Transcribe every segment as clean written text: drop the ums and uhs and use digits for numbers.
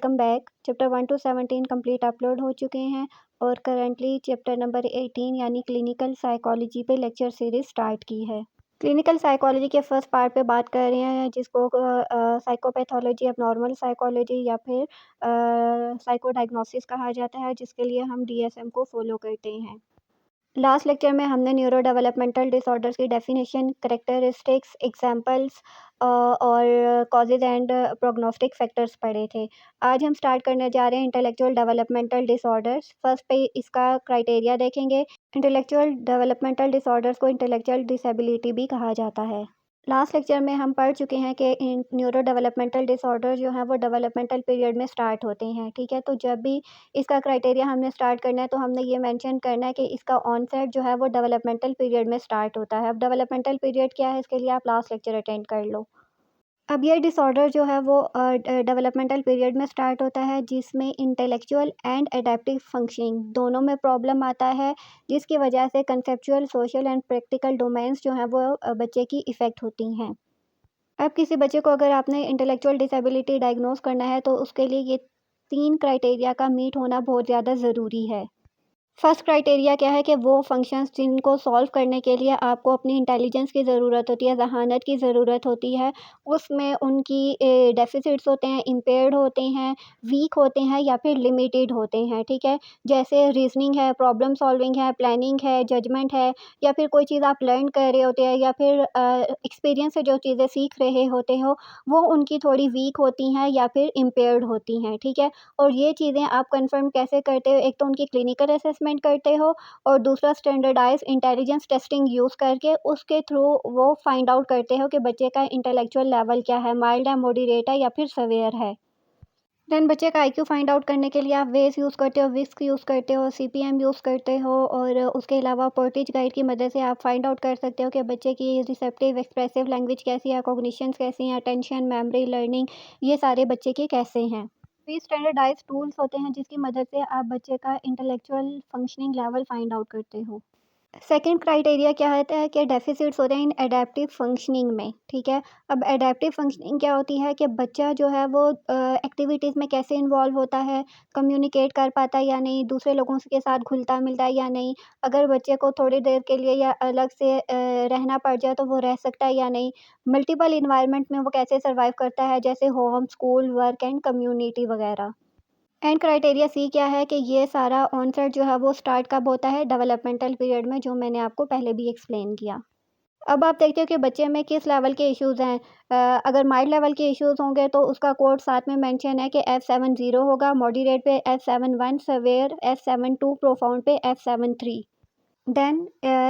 Welcome back. Chapter 1 to 17 complete upload हो चुके हैं और करंटली चैप्टर नंबर 18 यानी क्लिनिकल साइकोलॉजी पे लेक्चर सीरीज स्टार्ट की है। क्लिनिकल साइकोलॉजी के फर्स्ट पार्ट पे बात कर रहे हैं जिसको साइकोपैथोलॉजी अब नॉर्मल साइकोलॉजी या फिर साइको डायग्नोसिस कहा जाता है, जिसके लिए हम DSM को फॉलो करते हैं। लास्ट लेक्चर में हमने न्यूरो डेवलपमेंटल डिसऑर्डर्स की डेफिनेशन, करेक्टरिस्टिक्स, एग्जांपल्स और कॉजेज एंड प्रोग्नोस्टिक फैक्टर्स पढ़े थे। आज हम स्टार्ट करने जा रहे हैं इंटेलेक्चुअल डेवलपमेंटल डिसऑर्डर्स। फर्स्ट पे इसका क्राइटेरिया देखेंगे। इंटेलेक्चुअल डेवलपमेंटल डिसऑर्डर्स को इंटेलेक्चुअल डिसेबिलिटी भी कहा जाता है। लास्ट लेक्चर में हम पढ़ चुके हैं कि न्यूरो डेवलपमेंटल डिसऑर्डर जो हैं वो डेवलपमेंटल पीरियड में स्टार्ट होते हैं, ठीक है। तो जब भी इसका क्राइटेरिया हमने स्टार्ट करना है तो हमने ये मेंशन करना है कि इसका ऑनसेट जो है वो डेवलपमेंटल पीरियड में स्टार्ट होता है। अब डेवलपमेंटल पीरियड क्या है, इसके लिए आप लास्ट लेक्चर अटेंड कर लो। अब ये डिसऑर्डर जो है वो डेवलपमेंटल पीरियड में स्टार्ट होता है, जिसमें इंटेलेक्चुअल एंड एडेप्टिव फंक्शनिंग दोनों में प्रॉब्लम आता है, जिसकी वजह से conceptual, social and practical domains जो हैं वो बच्चे की इफ़ेक्ट होती हैं। अब किसी बच्चे को अगर आपने इंटेलेक्चुअल डिसेबिलिटी डायग्नोस करना है तो उसके लिए ये 3 क्राइटेरिया का मीट होना बहुत ज़्यादा ज़रूरी है। फर्स्ट क्राइटेरिया क्या है कि वो फंक्शंस जिनको सॉल्व करने के लिए आपको अपनी इंटेलिजेंस की ज़रूरत होती है, ज़हानत की ज़रूरत होती है, उसमें उनकी डेफ़िसिट्स होते हैं, इम्पेयर्ड होते हैं, वीक होते हैं या फिर लिमिटेड होते हैं, ठीक है। जैसे रीज़निंग है, प्रॉब्लम सॉल्विंग है, प्लानिंग है, जजमेंट है, या फिर कोई चीज़ आप लर्न कर रहे होते हैं या फिर एक्सपीरियंस से जो चीज़ें सीख रहे होते हो, वो उनकी थोड़ी वीक होती हैं या फिर इम्पेयर्ड होती हैं, ठीक है। और ये चीज़ें आप कन्फर्म कैसे करते हो, एक तो उनकी क्लिनिकल असेसमेंट करते हो और दूसरा स्टैंडर्डाइज इंटेलिजेंस टेस्टिंग यूज़ करके उसके थ्रू वो फाइंड आउट करते हो कि बच्चे का इंटेलेक्चुअल लेवल क्या है, माइल्ड है, मॉडरेट है या फिर सवेयर है। देन बच्चे का IQ फाइंड आउट करने के लिए आप वेस यूज़ करते हो, विस्क यूज़ करते हो, CPM यूज़ करते हो और उसके अलावा पर्टेज गाइड की मदद से आप फाइंड आउट कर सकते हो कि बच्चे की रिसेप्टिव एक्सप्रेसिव लैंग्वेज कैसी है, कॉग्निशंस कैसी हैं, अटेंशन, मेमोरी, लर्निंग, ये सारे बच्चे के कैसे हैं। ये स्टैंडर्डाइज्ड टूल्स होते हैं जिसकी मदद से आप बच्चे का intellectual functioning level find out करते हो। सेकंड क्राइटेरिया क्या होता है कि डेफिसिट्स होते हैं इन एडेप्टिव फंक्शनिंग में, ठीक है। अब एडेप्टिव फंक्शनिंग क्या होती है कि बच्चा जो है वो एक्टिविटीज़ में कैसे इन्वॉल्व होता है, कम्युनिकेट कर पाता है या नहीं, दूसरे लोगों के साथ घुलता मिलता है या नहीं, अगर बच्चे को थोड़ी देर के लिए या अलग से रहना पड़ जाए तो वो रह सकता है या नहीं, मल्टीपल इन्वायरमेंट में वो कैसे सर्वाइव करता है, जैसे home, school, work and community वगैरह। एंड क्राइटेरिया सी क्या है कि ये सारा ऑनसेट जो है वो स्टार्ट कब होता है, डेवलपमेंटल पीरियड में, जो मैंने आपको पहले भी एक्सप्लेन किया। अब आप देखते हो कि बच्चे में किस लेवल के इश्यूज़ हैं। अगर माइल्ड लेवल के इश्यूज़ होंगे तो उसका कोड साथ में मेंशन है कि F70 होगा, मॉडरेट पे F71, सवेयर F72, प्रोफाउंड पे F73। देन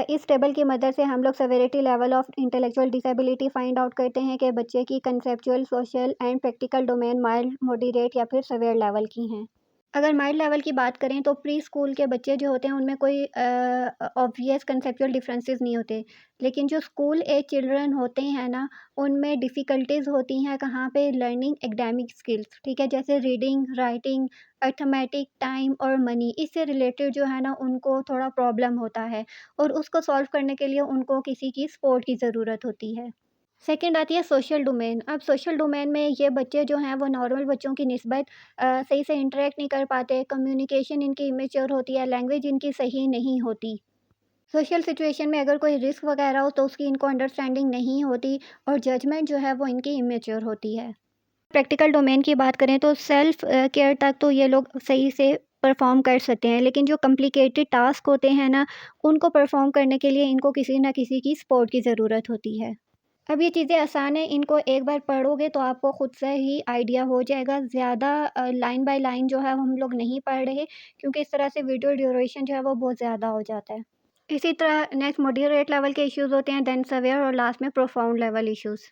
इस टेबल की मदद से हम लोग severity level of intellectual disability find out करते हैं कि बच्चे की conceptual, social and practical domain mild, moderate या फिर सेवेयर लेवल की हैं। अगर माइल्ड लेवल की बात करें तो प्री स्कूल के बच्चे जो होते हैं उनमें कोई ऑब्वियस कंसेप्चुअल डिफरेंसेस नहीं होते, लेकिन जो स्कूल एज चिल्ड्रन होते हैं ना, उनमें डिफ़िकल्टीज़ होती हैं कहाँ पे, लर्निंग एकेडमिक स्किल्स, ठीक है। जैसे रीडिंग, राइटिंग, अर्थमेटिक, टाइम और मनी, इससे रिलेटेड जो है ना उनको थोड़ा प्रॉब्लम होता है और उसको सॉल्व करने के लिए उनको किसी की सपोर्ट की ज़रूरत होती है। सेकंड आती है सोशल डोमेन। अब सोशल डोमेन में ये बच्चे जो हैं वो नॉर्मल बच्चों की निस्बत सही से इंटरेक्ट नहीं कर पाते, कम्युनिकेशन इनकी इमेच्योर होती है, लैंग्वेज इनकी सही नहीं होती। सोशल सिचुएशन में अगर कोई रिस्क वगैरह हो तो उसकी इनको अंडरस्टैंडिंग नहीं होती और जजमेंट जो है वो इनकी इमेच्योर होती है। प्रैक्टिकल डोमेन की बात करें तो सेल्फ केयर तक तो ये लोग सही से परफॉर्म कर सकते हैं, लेकिन जो कॉम्प्लिकेटेड टास्क होते हैं ना, उनको परफॉर्म करने के लिए इनको किसी न किसी की सपोर्ट की ज़रूरत होती है। अब ये चीज़ें आसान है, इनको एक बार पढ़ोगे तो आपको खुद से ही आइडिया हो जाएगा। ज़्यादा लाइन बाय लाइन जो है हम लोग नहीं पढ़ रहे, क्योंकि इस तरह से वीडियो ड्यूरेशन जो है वो बहुत ज़्यादा हो जाता है। इसी तरह नेक्स्ट मॉडरेट लेवल के इश्यूज़ होते हैं, देन सेवियर और लास्ट में profound level issues.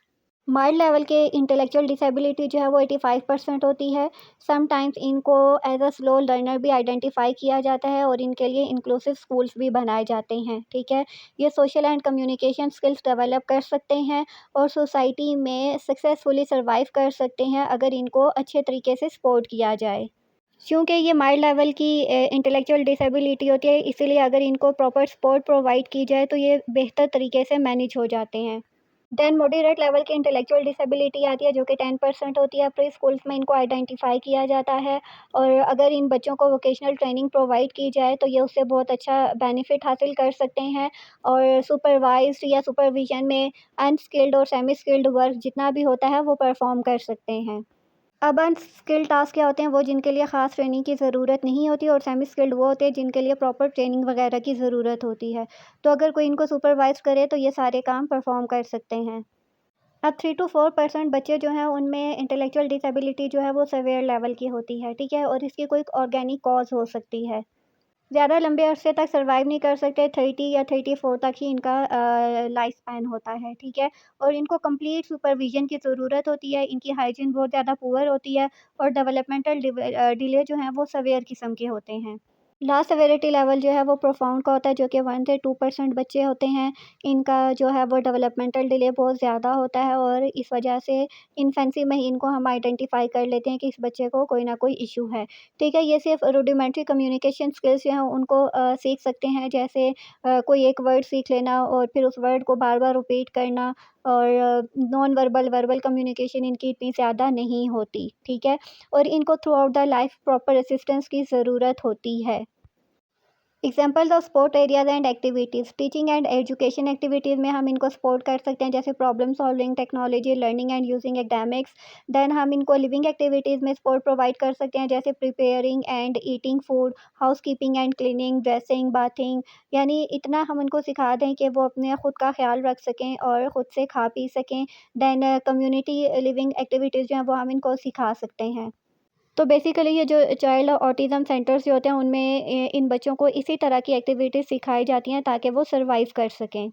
Mild level के इंटेलेक्चुअल डिसेबिलिटी जो है वो 85% होती है। समटाइम्स इनको एज अ स्लो लर्नर भी आइडेंटिफाई किया जाता है और इनके लिए इंक्लूसिव स्कूल्स भी बनाए जाते हैं, ठीक है। ये social and communication skills develop कर सकते हैं और सोसाइटी में सक्सेसफुली सर्वाइव कर सकते हैं अगर इनको अच्छे तरीके से सपोर्ट किया जाए। चूँकि ये माइल्ड लेवल की इंटेलेक्चुअल डिसेबिलिटी होती है, इसीलिए अगर इनको प्रॉपर सपोर्ट प्रोवाइड की जाए तो ये बेहतर तरीके से मैनेज हो जाते हैं। देन मॉडरेट लेवल की इंटेलेक्चुअल डिसेबिलिटी आती है जो कि 10% होती है। प्री स्कूल्स में इनको आइडेंटिफाई किया जाता है और अगर इन बच्चों को वोकेशनल ट्रेनिंग प्रोवाइड की जाए तो ये उससे बहुत अच्छा बेनिफिट हासिल कर सकते हैं और सुपरवाइज्ड या सुपरविजन में अनस्किल्ड और सेमी स्किल्ड वर्क जितना भी होता है वो परफॉर्म कर सकते हैं। अब अनस्किल्ड टास्क क्या होते हैं, वो जिनके लिए ख़ास ट्रेनिंग की ज़रूरत नहीं होती और सेमी स्किल्ड वो होते हैं जिनके लिए प्रॉपर ट्रेनिंग वगैरह की ज़रूरत होती है। तो अगर कोई इनको सुपरवाइज़ करे तो ये सारे काम परफॉर्म कर सकते हैं। अब 3 टू 4% बच्चे जो हैं उनमें इंटेलेक्चुअल डिसेबिलिटी जो है वो सेवियर लेवल की होती है, ठीक है? और इसकी कोई ऑर्गेनिक कॉज़ हो सकती है। ज़्यादा लंबे अरसे तक सर्वाइव नहीं कर सकते, 30 या 34 तक ही इनका लाइफ स्पैन होता है, ठीक है? और इनको कंप्लीट सुपरविज़न की ज़रूरत होती है, इनकी हाइजीन बहुत ज़्यादा पुअर होती है और डेवलपमेंटल डिले जो हैं वो सेवियर किस्म के होते हैं। लास्ट सेवेरिटी लेवल जो है वो प्रोफाउंड का होता है जो कि 1 से 2% बच्चे होते हैं। इनका जो है वो डेवलपमेंटल डिले बहुत ज़्यादा होता है और इस वजह से इन्फेंसी में ही इनको हम आइडेंटिफ़ाई कर लेते हैं कि इस बच्चे को कोई ना कोई इश्यू है। ठीक है? ये सिर्फ़ रुडिमेंट्री कम्युनिकेशन स्किल्स जो हैं उनको सीख सकते हैं जैसे कोई एक वर्ड सीख लेना और फिर उस वर्ड को बार-बार रिपीट करना और नॉन वर्बल, वर्बल कम्युनिकेशन इनकी इतनी ज़्यादा नहीं होती। ठीक है? और इनको throughout the life proper assistance की ज़रूरत होती है। Examples of support areas and activities teaching and education activities में हम इनको सपोर्ट कर सकते हैं जैसे problem solving technology learning and using academics. Then हम इनको लिविंग एक्टिविटीज़ में सपोर्ट प्रोवाइड कर सकते हैं जैसे preparing and eating food housekeeping and cleaning dressing bathing. यानी इतना हम उनको सिखा दें कि वो अपने खुद का ख्याल रख सकें और ख़ुद से खा पी सकें। देन कम्युनिटी लिविंग एक्टिविटीज़ जो हैं वो हम इनको सिखा सकते हैं। तो बेसिकली ये जो चाइल्ड ऑटिज़्म सेंटर्स जो होते हैं उनमें इन बच्चों को इसी तरह की एक्टिविटीज़ सिखाई जाती हैं ताकि वो सर्वाइव कर सकें।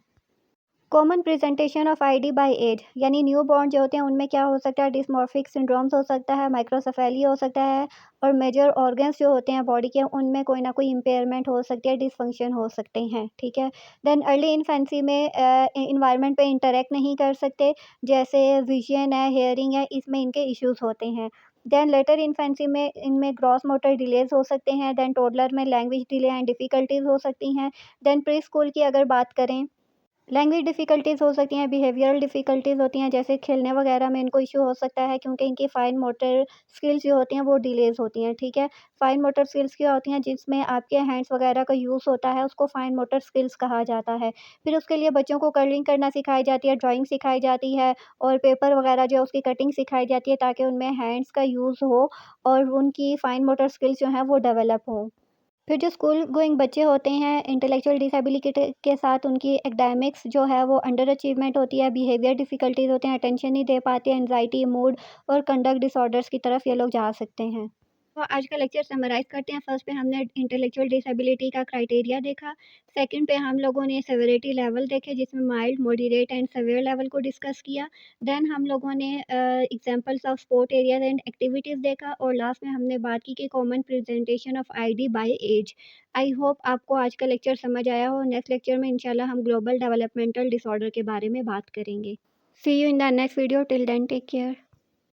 Common presentation of ID by age यानी न्यूबॉर्न जो होते हैं उनमें क्या हो सकता है, डिस्मॉर्फिक सिंड्रोम्स हो सकता है, माइक्रोसेफेली हो सकता है और मेजर ऑर्गन्स जो होते हैं बॉडी के उनमें कोई ना कोई इम्पेयरमेंट हो सकती है, डिसफंक्शन हो सकते हैं, ठीक है। देन अर्ली इन्फेंसी में इन्वायरमेंट पे इंटरेक्ट नहीं कर सकते, जैसे विजन है, हेयरिंग है, इसमें इनके इश्यूज होते हैं। देन लेटर इन्फेंसी में इनमें ग्रॉस मोटर डिलेज हो सकते हैं। देन टोडलर में लैंग्वेज डिले एंड डिफ़िकल्टीज़ हो सकती हैं। देन प्री स्कूल की अगर बात करें, लैंग्वेज डिफ़िकल्टीज़ हो सकती हैं, बिहेवियरल डिफ़िकल्टीज़ होती हैं, जैसे खेलने वगैरह में इनको इश्यू हो सकता है क्योंकि इनकी फ़ाइन मोटर स्किल्स जो होती हैं वो डिलेज़ होती हैं, ठीक है। फ़ाइन मोटर स्किल्स क्या होती हैं, जिसमें आपके हैंड्स वगैरह का यूज़ होता है, उसको फ़ाइन मोटर स्किल्स कहा जाता है। फिर उसके लिए बच्चों को कलरिंग करना सिखाई जाती है, ड्राइंग सिखाई जाती है और पेपर वगैरह जो है उसकी कटिंग सिखाई जाती है ताकि उनमें हैंड्स का यूज़ हो और उनकी फ़ाइन मोटर स्किल्स जो हैं वो डेवलप हों। फिर जो स्कूल गोइंग बच्चे होते हैं इंटेलेक्चुअल डिसेबिलिटी के साथ उनकी एकेडमिक्स जो है वो अंडर अचीवमेंट होती है, बिहेवियर डिफ़िकल्टीज़ होते हैं, अटेंशन नहीं दे पाते, एंग्जायटी, मूड और कंडक्ट डिसऑर्डर्स की तरफ ये लोग जा सकते हैं। तो आज का लेक्चर समराइज़ करते हैं। फर्स्ट पे हमने इंटेलेक्चुअल डिसेबिलिटी का क्राइटेरिया देखा। सेकंड पे हम लोगों ने सेवेरिटी लेवल देखे जिसमें mild, moderate and severe level को डिस्कस किया। देन हम लोगों ने examples of support areas and activities देखा और लास्ट में हमने बात की कि common presentation of ID by age. I hope आपको आज का लेक्चर समझ आया हो। नेक्स्ट लेक्चर में इंशाल्लाह हम ग्लोबल डेवलपमेंटल डिसऑर्डर के बारे में बात करेंगे। See you in the next video. Till then take care.